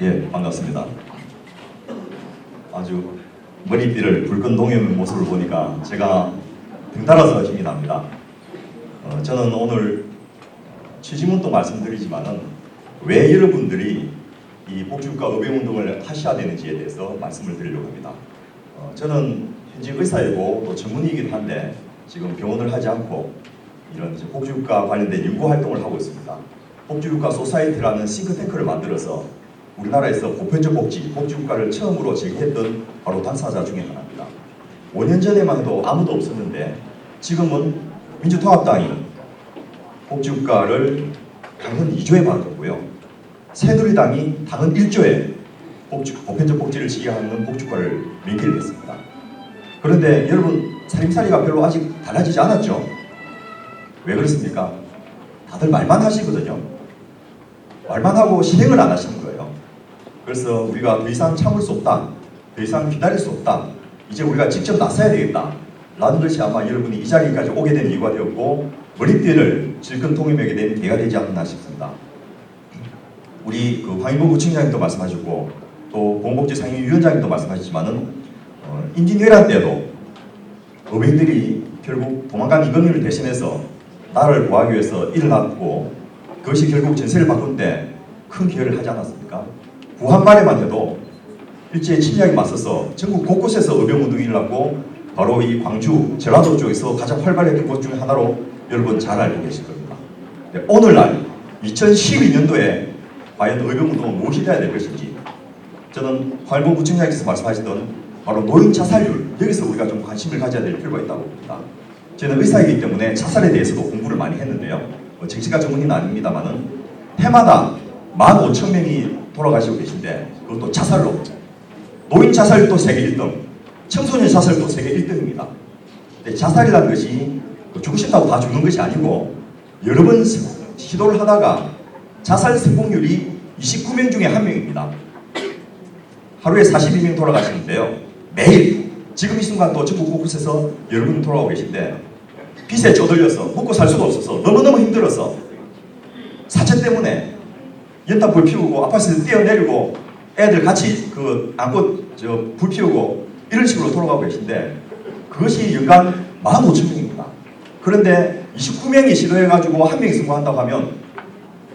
예, 반갑습니다. 아주 머리띠를 붉은 동해의 모습을 보니까 제가 등달아서 힘이 납니다. 저는 오늘 취지문도 말씀드리지만은 왜 여러분들이 이 복지국가 의병운동을 하셔야 되는지에 대해서 말씀을 드리려고 합니다. 저는 현직 의사이고 또 전문의이기도 한데 지금 병원을 하지 않고 이런 복지국가 관련된 연구 활동을 하고 있습니다. 복지국가 소사이티라는 싱크탱크를 만들어서 우리나라에서 보편적 복지국가를 처음으로 제기했던 바로 당사자 중에 하나입니다. 5년 전에만 해도 아무도 없었는데 지금은 민주통합당이 복지국가를 당헌 2조에 받았고요. 새누리당이 당헌 1조에 보편적 복지를 지향하는 복지국가를 명기를 했습니다. 그런데 여러분 살림살이가 별로 아직 달라지지 않았죠? 왜 그렇습니까? 다들 말만 하시거든요. 말만 하고 실행을 안 하시는 거예요. 그래서 우리가 더 이상 참을 수 없다, 더 이상 기다릴 수 없다, 이제 우리가 직접 나서야 되겠다 라는 것이 아마 여러분이 이 자리까지 오게 된 이유가 되었고 머리띠를 질끈 통일하게 된 계기가 되지 않나 싶습니다. 우리 황인보 구청장님도 말씀하셨고 또 보건복지 상임위원장님도 말씀하셨지만은 임진왜란 때도 의병들이 결국 도망간 이건희를 대신해서 나라를 구하기 위해서 일어났고 그것이 결국 전세를 바꾼 때 큰 기여를 하지 않았습니까? 구한말에만 해도 일제의 침략에 맞서서 전국 곳곳에서 의병운동이 일어났고 바로 이 광주, 전라도 쪽에서 가장 활발했던 곳 중에 하나로 여러분 잘 알고 계실 겁니다. 오늘날 2012년도에 과연 의병운동은 무엇이 되어야 될 것인지 저는 황인보 구청장님께서 말씀하시던 바로 노인 자살률, 여기서 우리가 좀 관심을 가져야 될 필요가 있다고 봅니다. 저는 의사이기 때문에 자살에 대해서도 공부를 많이 했는데요. 정신과 전문의는 아닙니다만은 해마다 15,000명이 돌아가시고 계신데 그것도 자살로 노인 자살도 세계 1등, 청소년 자살도 세계 1등입니다. 근데 자살이라는 것이 죽고 싶다고 다 죽는 것이 아니고 여러 번 시도를 하다가 자살 성공률이 29명 중에 1명입니다. 하루에 42명 돌아가시는데요. 매일 지금 이 순간도 전국 곳곳에서 여러분이 돌아오고 계신데 빚에 쪼들려서 먹고 살 수가 없어서 너무너무 힘들어서 사채 때문에 연탄 불 피우고 아파트에서 뛰어내리고 애들 같이 안고 불 피우고 이런 식으로 돌아가고 계신데 그것이 연간 15,000명입니다. 그런데 29명이 시도해가지고 1명이 성공한다고 하면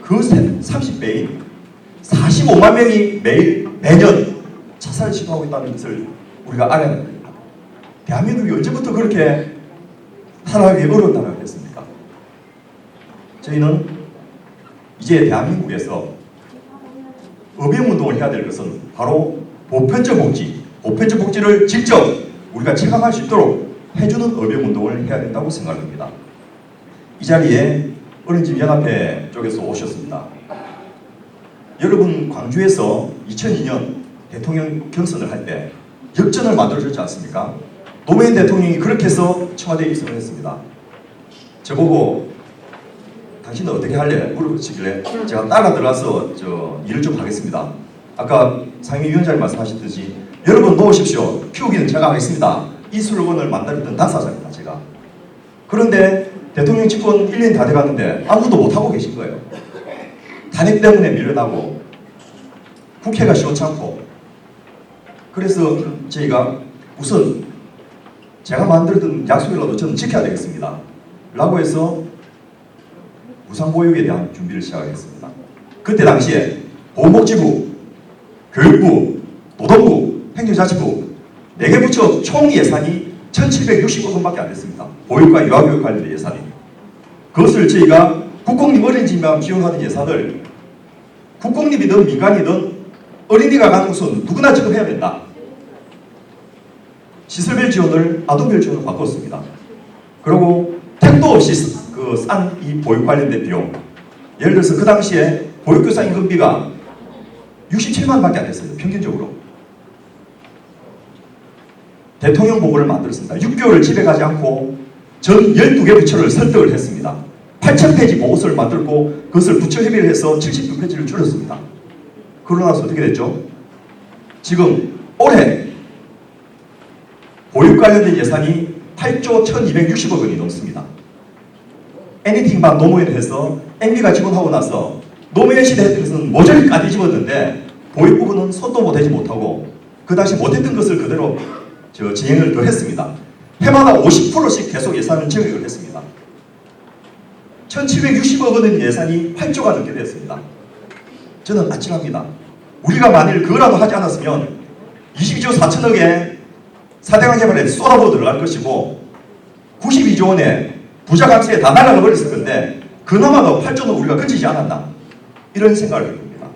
그 30배인 45만 명이 매년 자살을 시도하고 있다는 것을 우리가 알아야 됩니다. 대한민국이 언제부터 그렇게 살아가기 어려운 나라가 됐습니까? 저희는 이제 대한민국에서 의병운동을 해야 될 것은 바로 보편적 복지를 직접 우리가 체감할 수 있도록 해주는 의병운동을 해야 된다고 생각합니다. 이 자리에 어린이집 연합회 쪽에서 오셨습니다. 여러분 광주에서 2002년 대통령 경선을 할 때 역전을 만들어줬지 않습니까? 노무현 대통령이 그렇게 해서 청와대에 입성을 했습니다. 저보고 당신은 어떻게 할래? 물어보시길래 제가 따라 들어가서 일을 좀 하겠습니다. 아까 상임위원장님 말씀하셨듯이 여러분 놓으십시오. 키우기는 제가 하겠습니다. 이 슬로건을 만들었던 당사자입니다. 제가. 그런데 대통령 집권 1년이 다 돼가는데 아무도 못하고 계신 거예요. 탄핵 때문에 밀려나고 국회가 시원찮고 그래서 저희가 우선 제가 만들었던 약속이라도 저는 지켜야 되겠습니다. 라고 해서 무상보육에 대한 준비를 시작했습니다. 그때 당시에 보건복지부, 교육부, 노동부, 행정자치부 4개 부처 총 예산이 1,760억 원밖에 안 됐습니다. 보육과 유아교육 관련된 예산이. 그것을 저희가 국공립 어린이집만 지원하는 예산을 국공립이든 민간이든 어린이가 가는 곳은 누구나 지급해야 된다. 시설별 지원을 아동별 지원으로 바꿨습니다. 그리고 택도 없이 싼 이 보육 관련된 비용, 예를 들어서 그 당시에 보육교사 임금비가 67만 원밖에 안 됐어요. 평균적으로. 대통령 보고를 만들었습니다. 6개월을 집에 가지 않고 전 12개 부처를 설득을 했습니다. 8,000페이지 보고서를 만들고 그것을 부처 협의를 해서 72페이지를 줄였습니다. 그러고 나서 어떻게 됐죠? 지금 올해 보육 관련된 예산이 8조 1,260억 원이 넘습니다. 애니팅방 노무현 해서 MB가 지원하고 나서 노무현 시대 때에서는 모조리 까뒤집었는데 보육 부분은 손도 못 대지 못하고 그 당시 못했던 것을 그대로 진행을 더 했습니다. 해마다 50%씩 계속 예산을 증액을 했습니다. 1760억 원의 예산이 8조가 넘게 됐습니다. 저는 아찔합니다. 우리가 만일 그거라도 하지 않았으면 22조 4천억에 4대강 개발에 쏟아부어 들어갈 것이고 92조 원의 부자 감세에 다 날아가 버렸을 건데 그나마도 8조는 우리가 그치지 않았나 이런 생각을 해봅니다.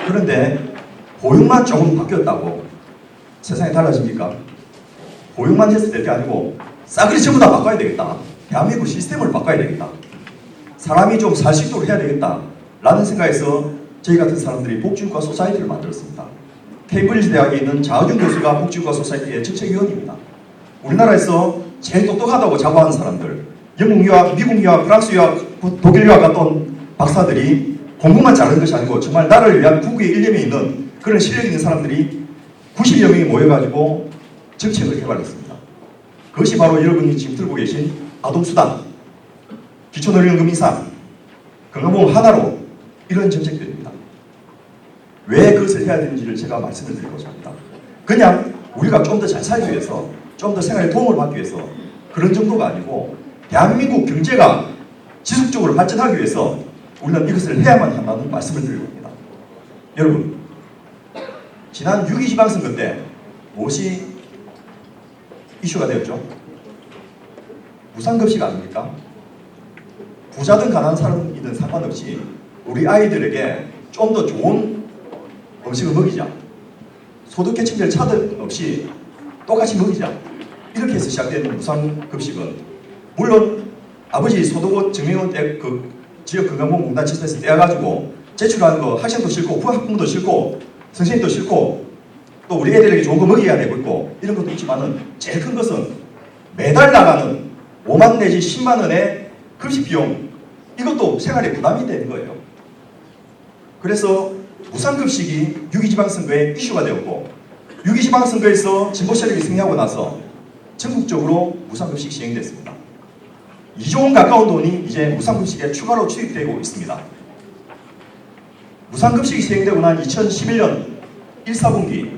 그런데 보육만 조금 바뀌었다고 세상이 달라집니까? 보육만 했을 때 아니고 싸그리 전부 다 바꿔야 되겠다. 대한민국 시스템을 바꿔야 되겠다. 사람이 좀 살 수 있도록 해야 되겠다 라는 생각에서 저희 같은 사람들이 복지국가 소사이티를 만들었습니다. 케임브리지 대학에 있는 자은윤 교수가 복지국가 소사이티의 정책위원입니다. 우리나라에서 제일 똑똑하다고 자부하는 사람들, 영국 유학, 미국 유학, 프랑스 유학, 독일 유학 갔다 온 박사들이 공부만 잘하는 것이 아니고 정말 나라를 위한 국구의 일념이 있는 그런 실력 있는 사람들이 90여 명이 모여가지고 정책을 개발했습니다. 그것이 바로 여러분이 지금 들고 계신 아동수당, 기초노령금 인상, 건강보험 하나로 이런 정책들입니다. 왜 그것을 해야 되는지를 제가 말씀을 드리고자 합니다. 그냥 우리가 좀 더 잘 살기 위해서, 좀 더 생활에 도움을 받기 위해서 그런 정도가 아니고 대한민국 경제가 지속적으로 발전하기 위해서 우리는 이것을 해야만 한다는 말씀을 드리고 있습니다. 여러분, 지난 6.2 지방선거 때 무엇이 이슈가 되었죠? 무상급식 아닙니까? 부자든 가난한 사람이든 상관없이 우리 아이들에게 좀 더 좋은 음식을 먹이자. 소득계층별 차등 없이 똑같이 먹이자. 이렇게 해서 시작된 무상급식은 물론 아버지 소득 증명원 그 지역 건강보험공단 지사에서 떼어가지고 제출하는 거 학생도 싫고 학부모도 싫고 선생님도 싫고 또 우리 애들에게 좋은 거 먹여야 되고 있고 이런 것도 있지만은 제일 큰 것은 매달 나가는 5만 내지 10만 원의 급식 비용 이것도 생활에 부담이 되는 거예요. 그래서 무상급식이 6.2 지방선거에 이슈가 되었고 6.2 지방선거에서 진보 세력이 승리하고 나서 전국적으로 무상급식이 시행됐습니다. 2조 원 가까운 돈이 이제 무상급식에 추가로 투입되고 있습니다. 무상급식이 시행되고 난 2011년 1, 4분기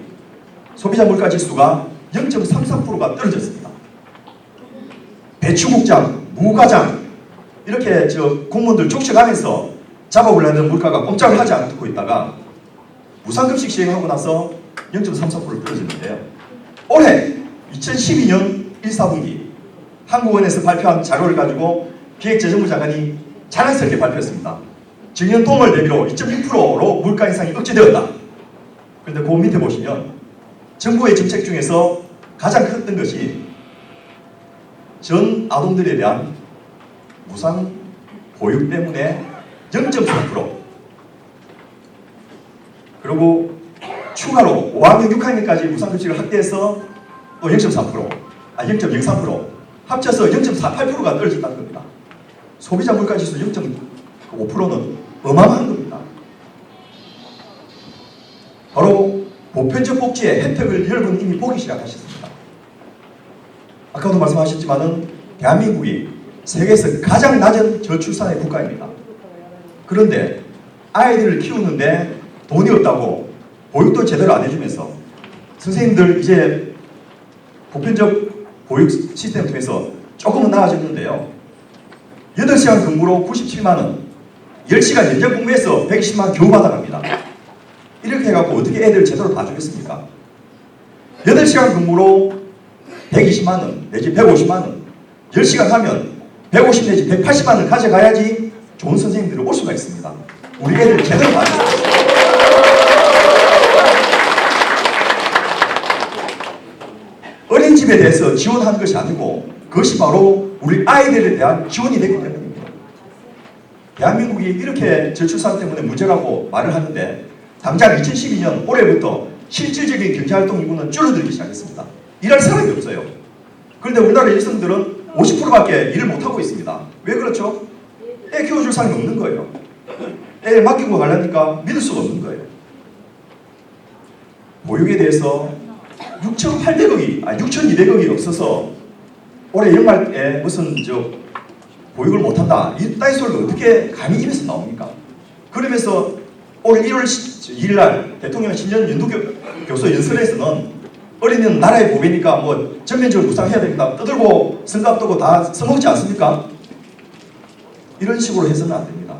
소비자 물가지수가 0.33%가 떨어졌습니다. 배추국장, 무과장 이렇게 공무원들 족쳐가면서 잡아올라는 물가가 꼼짝을 하지 않고 있다가 무상급식 시행하고 나서 0.34% 떨어졌는데요. 올해 2012년 1, 4분기 한국은행에서 발표한 자료를 가지고 기획재정부 장관이 자랑스럽게 발표했습니다. 증년 동월 대비로 2.6%로 물가 인상이 억제되었다. 그런데 그 밑에 보시면 정부의 정책 중에서 가장 컸던 것이 전 아동들에 대한 무상 보육 때문에 0.4% 그리고 추가로 5학년 6학년까지 무상급식을 확대해서 또 0.03% 합쳐서 0.48%가 떨어졌다는 겁니다. 소비자 물가지수 0.5%는 어마어마한 겁니다. 바로 보편적 복지의 혜택을 여러분 이미 보기 시작하셨습니다. 아까도 말씀하셨지만은 대한민국이 세계에서 가장 낮은 저출산의 국가입니다. 그런데 아이들을 키우는데 돈이 없다고 보육도 제대로 안 해주면서 선생님들 이제 보편적 보육 시스템을 통해서 조금은 나아졌는데요. 8시간 근무로 97만원, 10시간 연장 근무해서 120만원 겨우 받아갑니다. 이렇게 해갖고 어떻게 애들 제대로 봐주겠습니까? 8시간 근무로 120만원 내지 150만원, 10시간 하면 150 내지 180만원을 가져가야지 좋은 선생님들이 올 수가 있습니다. 우리 애들 제대로 봐주세요. 어린이집에 대해서 지원하는 것이 아니고 그것이 바로 우리 아이들에 대한 지원이 되기 때문입니다. 대한민국이 이렇게 저출산 때문에 문제라고 말을 하는데 당장 2012년 올해부터 실질적인 경제활동 인구는 줄어들기 시작했습니다. 일할 사람이 없어요. 그런데 우리나라 여성들은 50%밖에 일을 못하고 있습니다. 왜 그렇죠? 애 키워줄 사람이 없는 거예요. 애 맡기고 가려니까 믿을 수가 없는 거예요. 보육에 대해서 6,200억이 없어서 올해 연말에 무슨 보육을 못한다. 이 따위 소리가 어떻게 감히 입에서 나옵니까? 그러면서 올 1월 2일 날 대통령 신년 연두교수 연설에서는 어린이는 나라의 보배니까 뭐 전면적으로 무상해야 됩니다. 떠들고 성갑 뜨고 다 써먹지 않습니까? 이런 식으로 해서는 안 됩니다.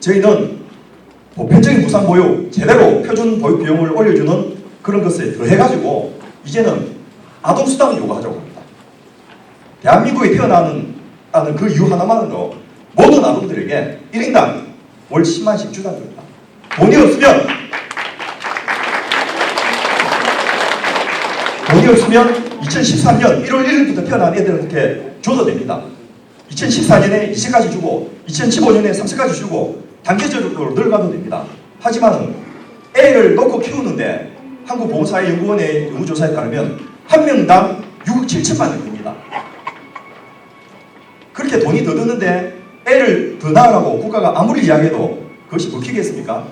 저희는 보편적인 무상보육, 제대로 표준 보육 비용을 올려주는 그런 것에 더해가지고 이제는 아동수당을 요구하자고 합니다. 대한민국에 태어나는 그 이유 하나만으로 모든 아동들에게 1인당 월 10만씩 주자는 겁니다. 돈이 없으면 2013년 1월 1일부터 태어난 애들한테 줘도 됩니다. 2014년에 2세까지 주고 2015년에 3세까지 주고 단계적으로 늘어가도 됩니다. 하지만 애를 놓고 키우는데 한국보험사회연구원의 연구조사에 따르면 한 명당 6억 7천만 원 듭니다. 그렇게 돈이 더 드는데 애를 더 낳으라고 국가가 아무리 이야기해도 그것이 먹히겠습니까?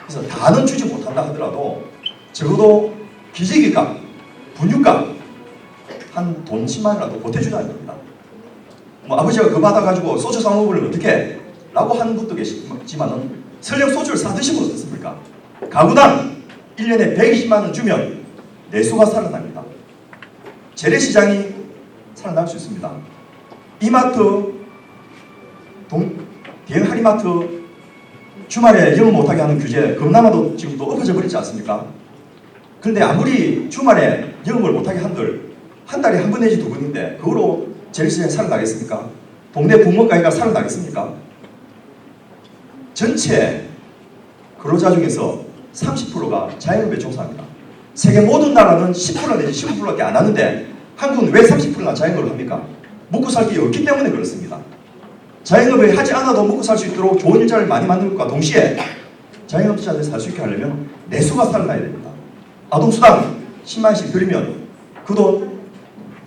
그래서 다는 주지 못한다 하더라도 적어도 기저귀값, 분유값 한 돈 10만 원이라도 보태주자는 겁니다. 뭐 아버지가 그거 받아가지고 소주 사 먹으면 어떻게? 라고 하는 분도 계시지만은 설령 소주를 사 드시면 어떻습니까? 가구당 1년에 120만 원 주면 내수가 살아납니다. 재래시장이 살아날 수 있습니다. 이마트, 대형 할인마트 주말에 영업 못하게 하는 규제 그나마도 지금 또 엎어져 버리지 않습니까? 그런데 아무리 주말에 영업을 못하게 한들 한 달에 한 번 내지 두 번인데 그거로 재래시장이 살아나겠습니까? 동네 부모가게가 살아나겠습니까? 전체 근로자 중에서 30%가 자영업에 종사합니다. 세계 모든 나라는 10% 내지 15%밖에 안 하는데 한국은 왜 30%나 자영업을 합니까? 먹고 살기 없기 때문에 그렇습니다. 자영업을 하지 않아도 먹고 살 수 있도록 좋은 일자리를 많이 만드는 것과 동시에 자영업자들이 살 수 있게 하려면 내수가 살아나야 됩니다. 아동수당 10만원씩 드리면 그 돈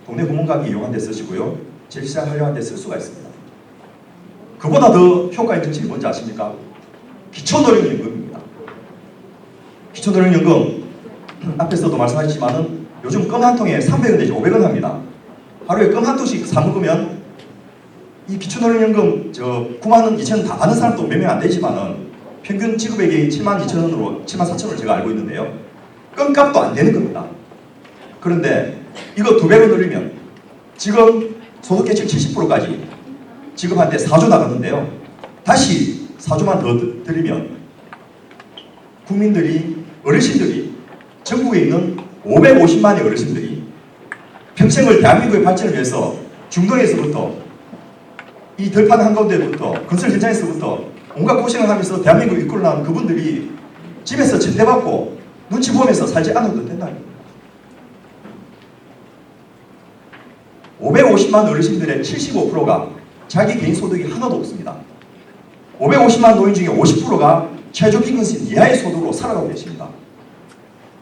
동네 구멍가게 이용한 데 쓰시고요. 재래시장 활용한 데 쓸 수가 있습니다. 그보다 더 효과 있는 정책이 뭔지 아십니까? 기초노령연금입니다. 기초노령연금 앞에서도 말씀하셨지만은 요즘 껌 한 통에 300원 내지 500원 합니다. 하루에 껌 한 통씩 사 먹으면 이 기초노령연금 9만 2천 원 다 받는 사람도 몇 명 안 되지만은 평균 지급액이 7만 2천 원으로 7만 4천 원을 제가 알고 있는데요. 껌값도 안 되는 겁니다. 그런데 이거 2배로 늘리면 지금 소득계층 70%까지 지급한테 4조 나갔는데요. 다시 4조만 더 드리면 국민들이 어르신들이 전국에 있는 550만의 어르신들이 평생을 대한민국의 발전을 위해서 중동에서부터 이 들판 한가운데부터 건설 현장에서부터 온갖 고생을 하면서 대한민국을 이끌어 나온 그분들이 집에서 전대받고 눈치 보면서 살지 않아도 된다는 겁니다. 550만 어르신들의 75%가 자기 개인 소득이 하나도 없습니다. 550만 노인 중에 50%가 최저임금선 이하의 소득으로 살아가고 계십니다.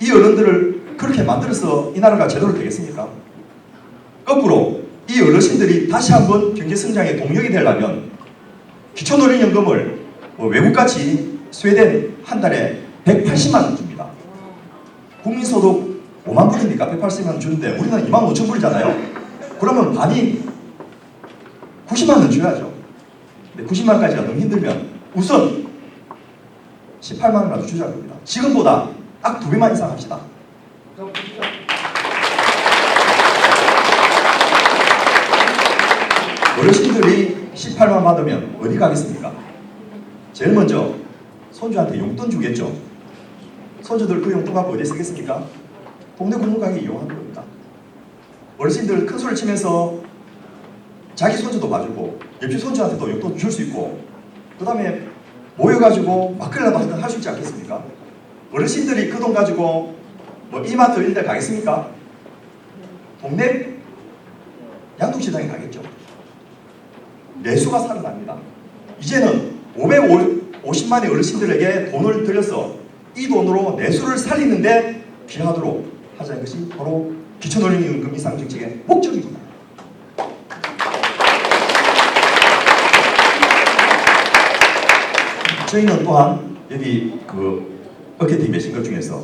이 어른들을 그렇게 만들어서 이 나라가 제대로 되겠습니까? 거꾸로 이 어르신들이 다시 한번 경제성장의 동력이 되려면 기초노령연금을 외국같이 스웨덴 한 달에 180만 원 줍니다. 국민소득 5만 불이니까 180만 원 주는데 우리는 2만 5천 불이잖아요. 그러면 반이 90만 원 줘야죠. 근데 90만 원까지가 너무 힘들면 우선 18만 원이라도 주자는 겁니다. 지금보다 딱 2배만 이상 합시다. 어르신들이 18만 받으면 어디 가겠습니까? 제일 먼저 손주한테 용돈 주겠죠. 손주들 그 용돈 갖고 어디에 쓰겠습니까? 동네 공무가게 이용하는 겁니다. 어르신들 큰 소리를 치면서 자기 손주도 봐주고 옆집 손주한테도 용돈 줄 수 있고 그 다음에 모여가지고 막걸리라도 한잔 할 수 있지 않겠습니까? 어르신들이 그 돈 가지고 뭐 이마트 이런 데 가겠습니까? 동네 양동시장에 가겠죠. 내수가 살아납니다. 이제는 550만의 어르신들에게 돈을 들여서 이 돈으로 내수를 살리는데 기여하도록 하자는 것이 바로 기초노령연금 인상 정책의 목적입니다. 저희는 또한 여기 어케티브에 쓴 것 중에서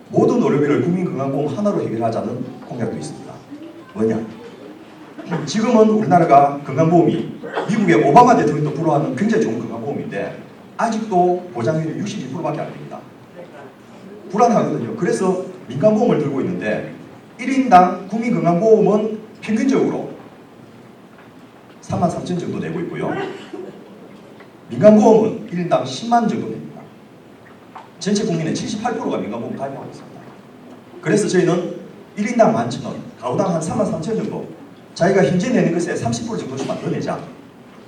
모든 의료비를 국민건강보험 하나로 해결하자는 공약도 있습니다. 뭐냐? 지금은 우리나라가 건강보험이 미국의 오바마 대통령도 불허하는 굉장히 좋은 건강보험인데 아직도 보장률이 62%밖에 안 됩니다. 불안하거든요. 그래서 민간보험을 들고 있는데 1인당 국민건강보험은 평균적으로 33,000 정도 내고 있고요. 민간보험은 1인당 10만 정도 됩니다. 전체 국민의 78%가 민간보험 가입하고 있습니다. 그래서 저희는 1인당 11,000원, 가구당 한 33,000 정도, 자기가 현재 내는 것에 30% 정도씩만 더 내자.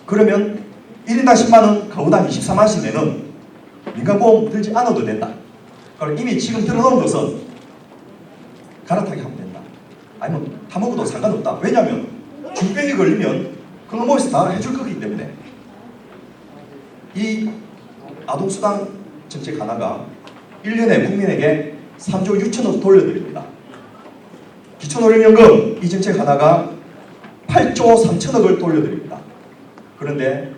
그러면 1인당 10만원, 가구당 24만원씩 내는 민간보험 들지 않아도 된다. 그럼 이미 지금 들어놓은 것은 갈아타기 하면 된다. 아니면 다 먹어도 상관없다. 왜냐하면 중병이 걸리면 건강보험에서 다 해줄 거기 때문에. 이 아동수당 정책 하나가 1년에 국민에게 3조 6천억 돌려드립니다. 기초노령연금 이 정책 하나가 8조 3천억을 돌려드립니다. 그런데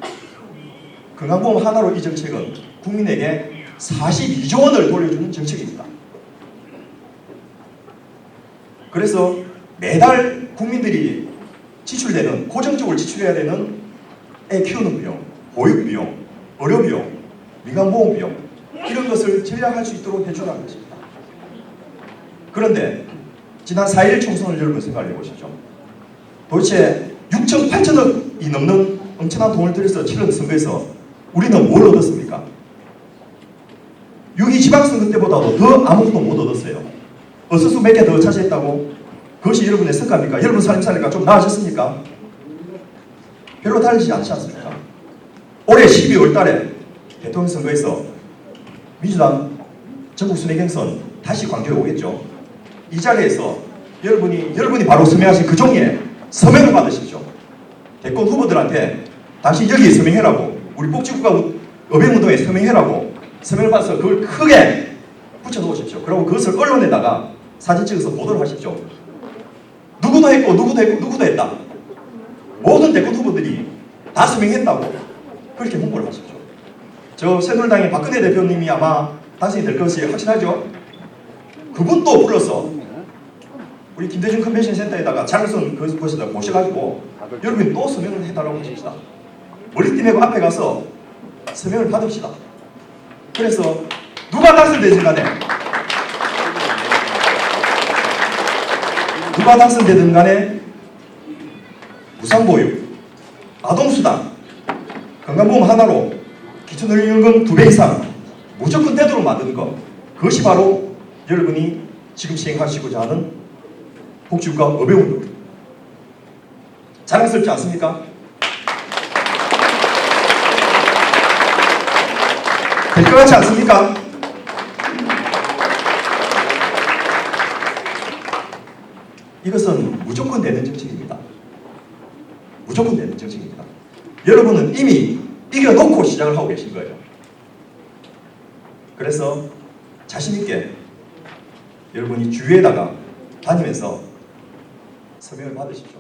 건강보험 하나로 이 정책은 국민에게 42조 원을 돌려주는 정책입니다. 그래서 매달 국민들이 지출되는, 고정적으로 지출해야 되는 애 키우는 비용, 보육 비용, 의료 비용, 민간보험 비용, 이런 것을 절약할 수 있도록 해주라는 것입니다. 그런데 지난 4.1 총선을 여러분 생각해 보시죠. 도대체 6천 8천억이 넘는 엄청난 돈을 들여서 치른 선거에서 우리는 뭘 얻었습니까? 6.2 지방선거 때보다도 더 아무것도 못 얻었어요. 어수수 몇 개 더 차지했다고? 그것이 여러분의 성과입니까? 여러분 살림살이가 좀 나아졌습니까? 별로 다르지 않지 않습니까? 올해 12월 달에 대통령 선거에서 민주당 전국 순회 경선 다시 광주에 오겠죠. 이 자리에서 여러분이 바로 서명하신 그 종이에 서명을 받으십시오. 대권 후보들한테 당신 여기 서명해라고, 우리 복지국가 어병운동에 서명해라고 서명을 받아서 그걸 크게 붙여놓으십시오. 그리고 그것을 언론에다가 사진 찍어서 보도를 하십시오. 누구도 했고 누구도 했고 누구도 했다. 모든 대권 후보들이 다 서명했다고 그렇게 홍보를 하십시오. 저 새누리당의 박근혜 대표님이 아마 당선이 될 것이 확실하죠. 그분도 불러서 우리 김대중 컨벤션 센터에다가 장선 그것에다 모셔가지고 여러분이 또 서명을 해달라고 하십시다. 머리띠 메고 앞에 가서 서명을 받읍시다. 그래서 누가 당선되든 간에 무상보육, 아동수당, 건강보험 하나로 기초노령연금 2배 이상 무조건 되도록 만드는 것, 그것이 바로 여러분이 지금 시행하시고자 하는 복지국가 어병운동. 자랑스럽지 않습니까? 될 것 같지 않습니까? 이것은 무조건 되는 정책입니다. 무조건 되는 정책입니다. 여러분은 이미 이겨놓고 시작을 하고 계신 거예요. 그래서 자신있게 여러분이 주위에다가 다니면서 서명을 받으십시오.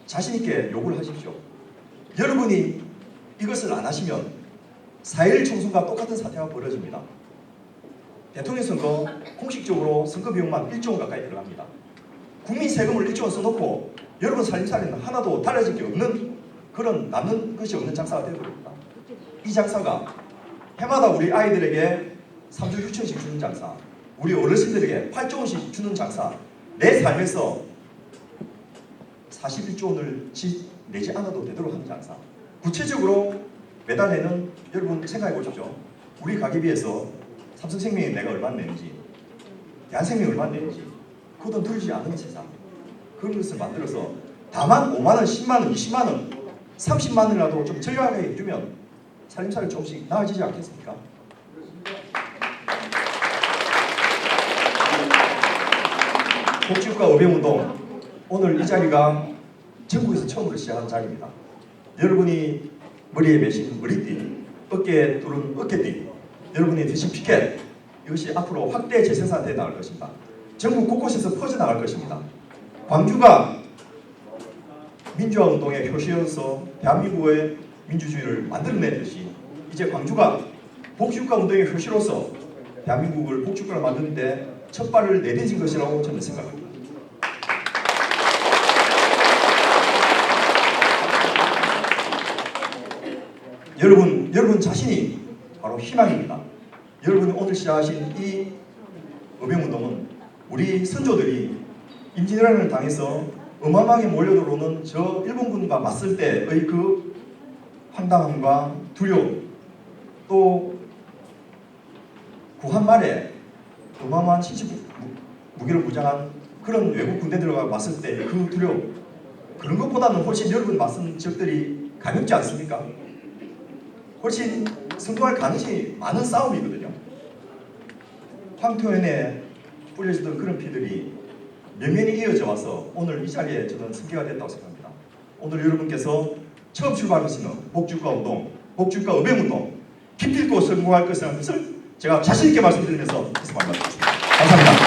자신있게 요구를 하십시오. 여러분이 이것을 안 하시면 4.1 총선과 똑같은 사태가 벌어집니다. 대통령 선거 공식적으로 선거 비용만 1조 원 가까이 들어갑니다. 국민 세금을 1조 원 써놓고 여러분 살림살이는 하나도 달라질 게 없는, 그런 남는 것이 없는 장사가 되어버립니다. 이 장사가 해마다 우리 아이들에게 3조 6천씩 주는 장사, 우리 어르신들에게 8조 원씩 주는 장사, 내 삶에서 41조 원을 내지 않아도 되도록 하는 장사. 구체적으로 매달 내는, 여러분 생각해 보십시오. 우리 가계비에서 삼성생명이 내가 얼마나 내는지, 대한생명이 얼마나 내는지, 그것도 들지 않는 세상, 그런 것을 만들어서 다만 5만원, 10만원, 20만원, 30만원이라도 좀 절약하게 해주면 살림살이 조금씩 나아지지 않겠습니까? 복지국가 어병운동, 오늘 이 자리가 전국에서 처음으로 시작한 자리입니다. 여러분이 머리에 매신 머리띠, 어깨에 두른 어깨띠, 여러분이 드신 피켓, 이것이 앞으로 확대 재생산되어 나갈 것입니다. 전국 곳곳에서 퍼져나갈 것입니다. 광주가 민주화운동의 표시로서 대한민국의 민주주의를 만들어내듯이 이제 광주가 복지국가 운동의 표시로서 대한민국을 복지국가를 만드는데 첫 발을 내딛은 것이라고 저는 생각합니다. 여러분 자신이 바로 희망입니다. 여러분이 오늘 시작하신 이 의병운동은 우리 선조들이 임진왜란을 당해서 어마어마하게 몰려들어오는 저 일본군과 맞설 때의 그 황당함과 두려움, 또 구한 말에 어마어마한 70 무기를 무장한 그런 외국 군대들과 맞설 때 그 두려움, 그런 것보다는 훨씬 여러분 맞선 적들이 가볍지 않습니까? 훨씬 성공할 가능성이 많은 싸움이거든요. 황토현에 뿌려지던 그런 피들이 면면이 이어져 와서 오늘 이 자리에 저는 승계가 됐다고 생각합니다. 오늘 여러분께서 처음 출발하시는 복주가 운동, 복주가 의병운동 기필코 성공할 것이라는 것을 제가 자신 있게 말씀드리면서 이상 마치겠습니다. 감사합니다.